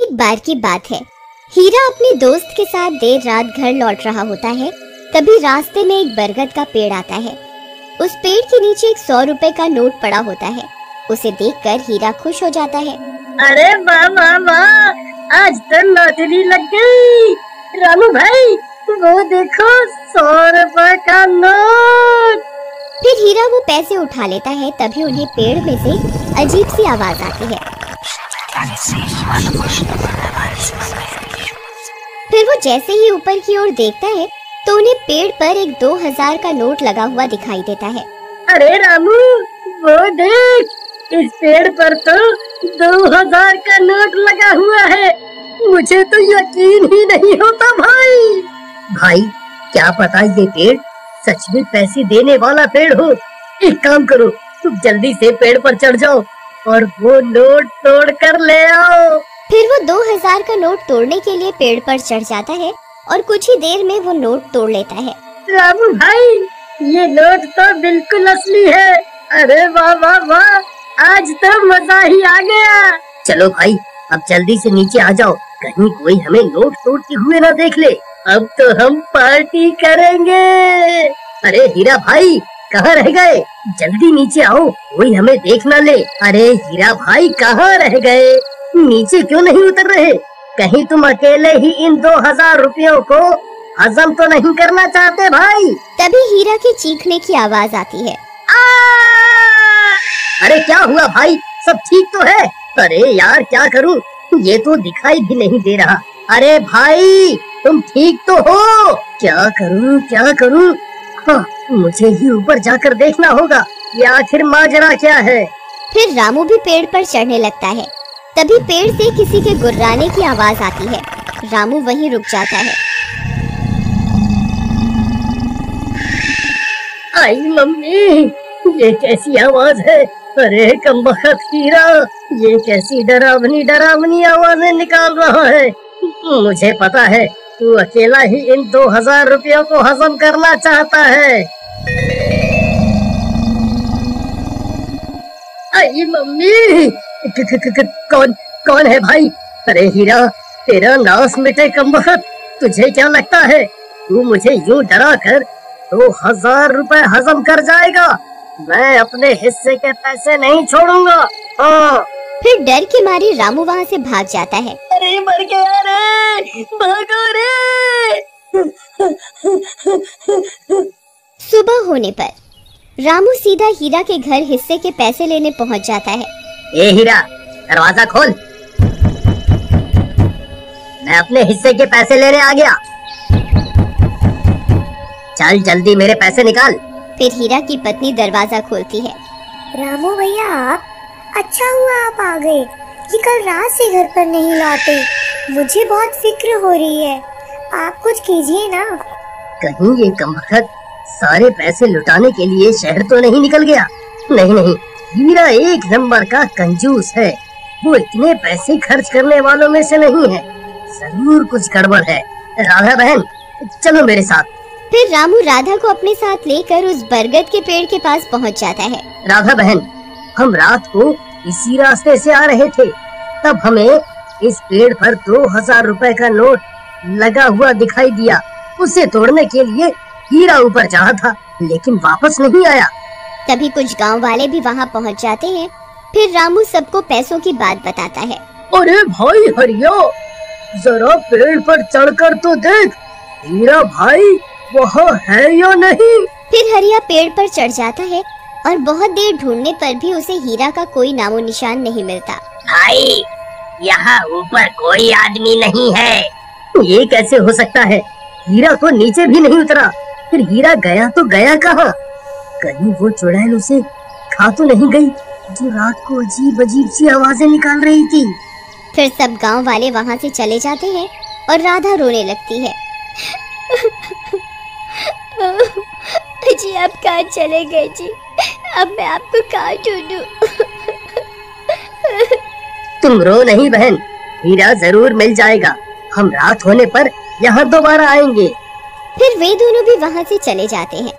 एक बार की बात है, हीरा अपने दोस्त के साथ देर रात घर लौट रहा होता है। तभी रास्ते में एक बरगद का पेड़ आता है। उस पेड़ के नीचे एक 100 रुपए का नोट पड़ा होता है। उसे देखकर हीरा खुश हो जाता है। अरे वाह वाह वाह, आज तो लॉटरी लग गई। रामू भाई वो देखो 100 रुपए का नोट। फिर हीरा वो पैसे उठा लेता है। तभी उन्हें पेड़ में से अजीब सी आवाज आती है। फिर वो जैसे ही ऊपर की ओर देखता है तो उन्हें पेड़ पर एक 2000 का नोट लगा हुआ दिखाई देता है। अरे रामू वो देख, इस पेड़ पर तो 2000 का नोट लगा हुआ है। मुझे तो यकीन ही नहीं होता भाई। भाई क्या पता ये पेड़ सच में पैसे देने वाला पेड़ हो। एक काम करो, तुम जल्दी से पेड़ पर चढ़ जाओ और वो नोट तोड़ कर ले आओ। फिर वो 2000 का नोट तोड़ने के लिए पेड़ पर चढ़ जाता है और कुछ ही देर में वो नोट तोड़ लेता है। रामू भाई ये नोट तो बिल्कुल असली है। अरे वाह वाह वाह, आज तो मजा ही आ गया। चलो भाई अब जल्दी से नीचे आ जाओ, कहीं कोई हमें नोट तोड़ते हुए ना देख ले। अब तो हम पार्टी करेंगे। अरे हीरा भाई कहाँ रह गए? जल्दी नीचे आओ, कोई हमें देख ना ले। अरे हीरा भाई कहाँ रह गए? नीचे क्यों नहीं उतर रहे? कहीं तुम अकेले ही इन 2000 रुपयों को हजम तो नहीं करना चाहते भाई? तभी हीरा के चीखने की आवाज आती है। अरे क्या हुआ भाई, सब ठीक तो है? अरे यार क्या करूं, ये तो दिखाई भी नहीं दे रहा। अरे भाई तुम ठीक तो हो? क्या करूं? हाँ, मुझे ही ऊपर जाकर देखना होगा ये आखिर माजरा क्या है। फिर रामू भी पेड़ पर चढ़ने लगता है। तभी पेड़ से किसी के गुर्राने की आवाज आती है। रामू वहीं रुक जाता है। आई मम्मी, ये कैसी आवाज है? अरे कमबख्त हीरा, ये कैसी डरावनी आवाजें निकाल रहा है। मुझे पता है तू अकेला ही इन 2000 रुपयों को हजम करना चाहता है। आई मम्मी, कौन है भाई? अरे हीरा तेरा नाश मिटे कमबख्त, तुझे क्या लगता है तू मुझे यूं डरा कर 2000 रुपए हजम कर जाएगा? मैं अपने हिस्से के पैसे नहीं छोड़ूंगा। हाँ। फिर डर के मारे रामू वहाँ से भाग जाता है। अरे मर गया रे, भागो रे। सुबह होने पर रामू सीधा हीरा के घर हिस्से के पैसे लेने पहुँच जाता है। ए हीरा दरवाजा खोल, मैं अपने हिस्से के पैसे लेने आ गया। चल जल्दी मेरे पैसे निकाल। फिर हीरा की पत्नी दरवाजा खोलती है। रामू भैया आप, अच्छा हुआ आप आ गए। ये कल रात से घर पर नहीं लौटे, मुझे बहुत फिक्र हो रही है। आप कुछ कीजिए ना। कहीं ये कमबख्त सारे पैसे लुटाने के लिए शहर तो नहीं निकल गया? नहीं, हीरा एक नंबर का कंजूस है। वो इतने पैसे खर्च करने वालों में से नहीं है। जरूर कुछ गड़बड़ है। राधा बहन चलो मेरे साथ। फिर रामू राधा को अपने साथ लेकर उस बरगद के पेड़ के पास पहुंच जाता है। राधा बहन, हम रात को इसी रास्ते से आ रहे थे, तब हमें इस पेड़ पर 2000 रुपए का नोट लगा हुआ दिखाई दिया। उसे तोड़ने के लिए हीरा ऊपर चढ़ा था, लेकिन वापस नहीं आया। तभी कुछ गांव वाले भी वहां पहुंच जाते हैं। फिर रामू सबको पैसों की बात बताता है। अरे भाई हरिया, जरा पेड़ पर चढ़कर तो देख, हीरा भाई वहाँ है या नहीं? फिर हरिया पेड़ पर चढ़ जाता है और बहुत देर ढूंढने पर भी उसे हीरा का कोई नामो निशान नहीं मिलता। भाई यहाँ ऊपर कोई आदमी नहीं है। ये कैसे हो सकता है? हीरा तो नीचे भी नहीं उतरा। फिर हीरा गया तो गया कहाँ? कहीं वो चुड़ैल उसे खा तो नहीं गई जो रात को अजीब सी आवाजें निकाल रही थी? फिर सब गांव वाले वहाँ से चले जाते हैं और राधा रोने लगती है। जी आप कहाँ चले गए जी? अब मैं आपको कहाँ ढूंढूं? तुम रो नहीं बहन, हीरा जरूर मिल जाएगा। हम रात होने पर यहाँ दोबारा आएंगे। फिर वे दोनों भी वहाँ से चले जाते हैं।